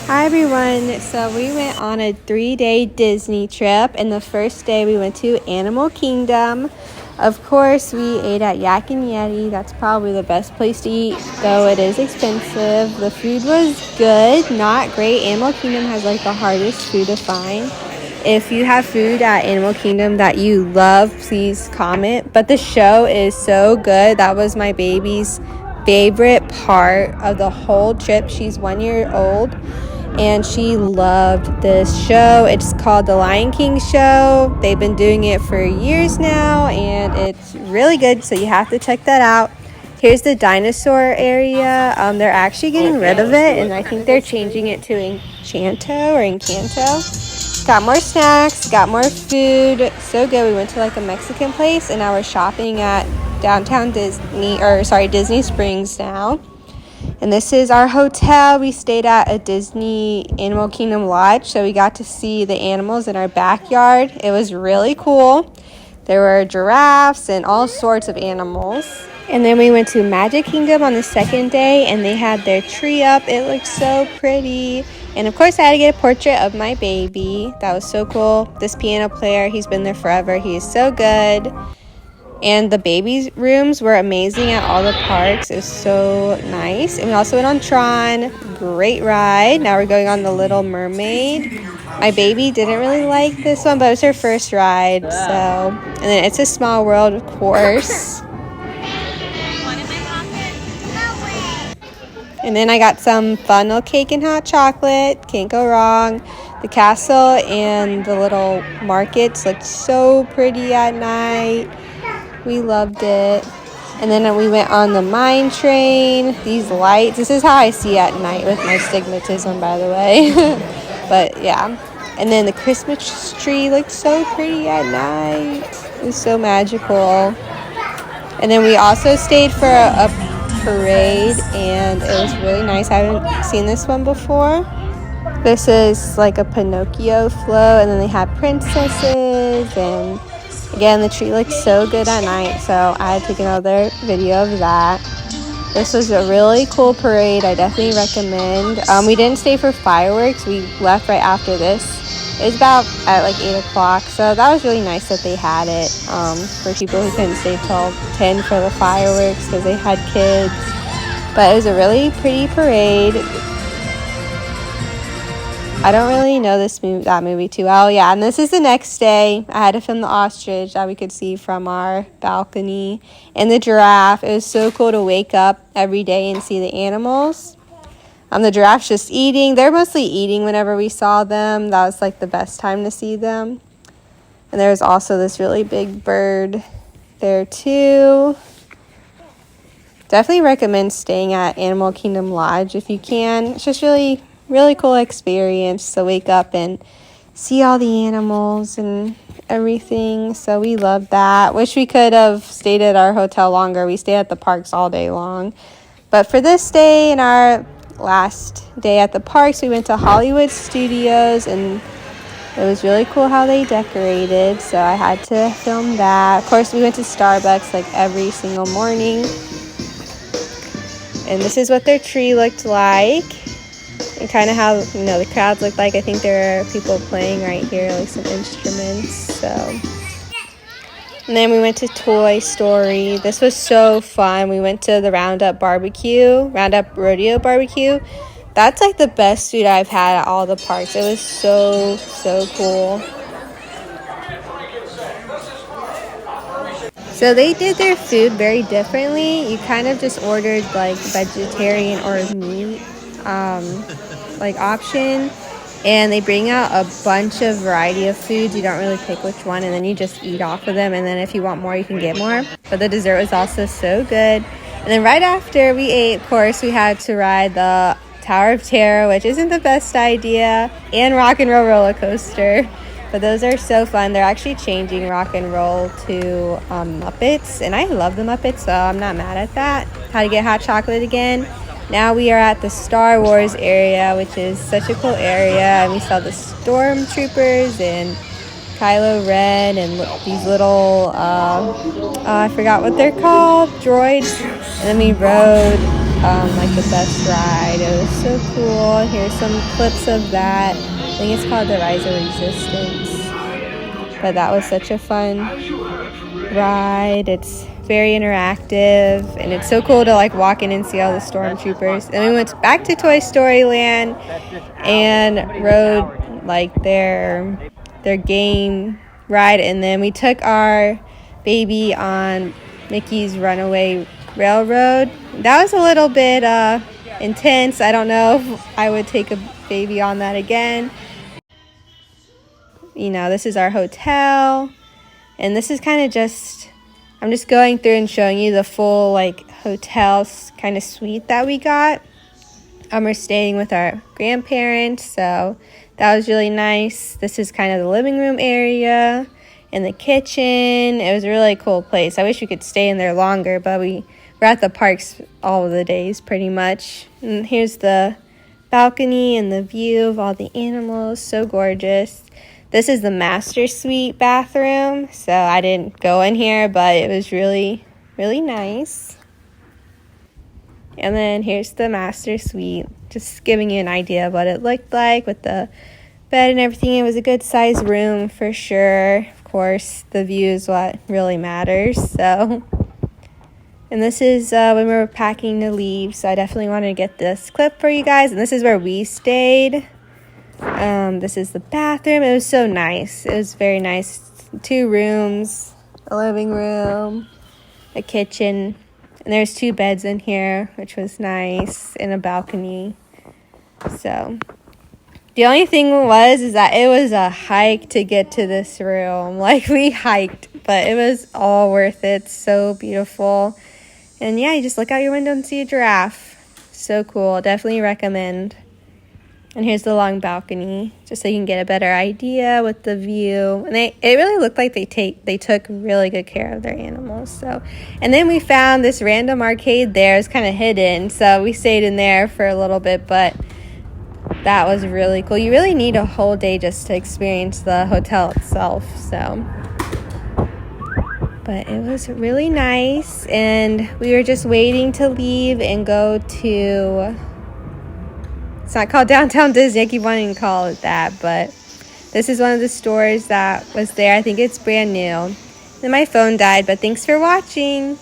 Hi everyone. So we went on a 3-day Disney trip, and the first day we went to Animal Kingdom. Of course, we ate at Yak and Yeti. That's probably the best place to eat, though it is expensive. The food was good, not great. Animal Kingdom has like the hardest food to find. If you have food at Animal Kingdom that you love, please comment. But the show is so good. That was my baby's favorite part of the whole trip. She's 1 year old and she loved this show. It's called The Lion King Show. They've been doing it for years now, and it's really good, so you have to check that out. Here's the dinosaur area. They're actually getting rid of it, and I think they're changing it to Encanto. Got more snacks, got more food. So good. We went to like a Mexican place, and now we're shopping at downtown Disney Springs now. And this is our hotel. We stayed at a Disney Animal Kingdom lodge, so we got to see the animals in our backyard. It was really cool. There were giraffes and all sorts of animals. And then we went to Magic Kingdom on the second day, and they had their tree up. It looked so pretty. And of course, I had to get a portrait of my baby. That was so cool. This piano player, he's been there forever. He is so good. And the baby rooms were amazing at all the parks. It was so nice. And we also went on Tron. Great ride. Now we're going on the Little Mermaid. My baby didn't really like this one, but it was her first ride. And then It's a Small World, of course. And then I got some funnel cake and hot chocolate. Can't go wrong. The castle and the little markets looked so pretty at night. We loved it. And then we went on the mine train. These lights. This is how I see at night with my stigmatism, by the way. But yeah. And then the Christmas tree looked so pretty at night. It was so magical. And then we also stayed for a parade, and it was really nice. I haven't seen this one before. This is like a Pinocchio float, and then they had princesses, and again, the tree looked so good at night, so I had to take another video of that. This was a really cool parade. I definitely recommend. We didn't stay for fireworks. We left right after this. It was about at like 8 o'clock, so that was really nice that they had it for people who couldn't stay till 10 for the fireworks because they had kids. But it was a really pretty parade. I don't really know that movie too well. Yeah, and this is the next day. I had to film the ostrich that we could see from our balcony, and the giraffe. It was so cool to wake up every day and see the animals. The giraffes just eating. They're mostly eating whenever we saw them. That was like the best time to see them. And there was also this really big bird there too. Definitely recommend staying at Animal Kingdom Lodge if you can. It's just really cool experience to wake up and see all the animals and everything. So we loved that. Wish we could have stayed at our hotel longer. We stayed at the parks all day long. But for this day and our last day at the parks, we went to Hollywood Studios, and it was really cool how they decorated, so I had to film that. Of course, we went to Starbucks like every single morning. And this is what their tree looked like. And kind of how, the crowds look like. I think there are people playing right here, like some instruments. So, and then we went to Toy Story. This was so fun. We went to the Roundup Rodeo Barbecue. That's like the best food I've had at all the parks. It was so cool. So they did their food very differently. You kind of just ordered like vegetarian or meat like option, and they bring out a bunch of variety of foods. You don't really pick which one, and then you just eat off of them, and then if you want more you can get more. But the dessert was also so good. And then right after we ate, of course, we had to ride the Tower of Terror, which isn't the best idea, and Rock and Roll roller coaster. But those are so fun. They're actually changing Rock and Roll to Muppets, and I love the Muppets, so I'm not mad at that. Had to get hot chocolate again. Now we are at the Star Wars area, which is such a cool area, and we saw the Stormtroopers and Kylo Ren and these little, I forgot what they're called, droids. And then we rode like the best ride. It was so cool. Here's some clips of that. I think it's called the Rise of Resistance. But that was such a fun ride. It's very interactive, and it's so cool to like walk in and see all the stormtroopers. And we went back to Toy Story Land and rode like their game ride, and then we took our baby on Mickey's Runaway Railroad. That was a little bit intense. I don't know if I would take a baby on that again. You know, this is our hotel, and this is kind of just, I'm just going through and showing you the full like hotel kind of suite that we got. We're staying with our grandparents, so that was really nice. This is kind of the living room area and the kitchen. It was a really cool place. I wish we could stay in there longer, but we're at the parks all of the days pretty much. And here's the balcony and the view of all the animals. So gorgeous. This is the master suite bathroom, so I didn't go in here, but it was really, really nice. And then here's the master suite, just giving you an idea of what it looked like with the bed and everything. It was a good sized room for sure. Of course, the view is what really matters. So, and this is when we were packing to leave, so I definitely wanted to get this clip for you guys. And this is where we stayed. This is the bathroom. It was so nice. It was very nice. 2 rooms, a living room, a kitchen. And there's 2 beds in here, which was nice, and a balcony. So the only thing is that it was a hike to get to this room. Like, we hiked, but it was all worth it. So beautiful. And yeah, you just look out your window and see a giraffe. So cool. Definitely recommend. And here's the long balcony, just so you can get a better idea with the view. And it really looked like they took really good care of their animals. So, and then we found this random arcade there. It's kind of hidden, so we stayed in there for a little bit, but that was really cool. You really need a whole day just to experience the hotel itself. So, but it was really nice, and we were just waiting to leave and go to, it's not called Downtown Disney. I keep wanting to call it that, but this is one of the stores that was there. I think it's brand new. Then my phone died, but thanks for watching.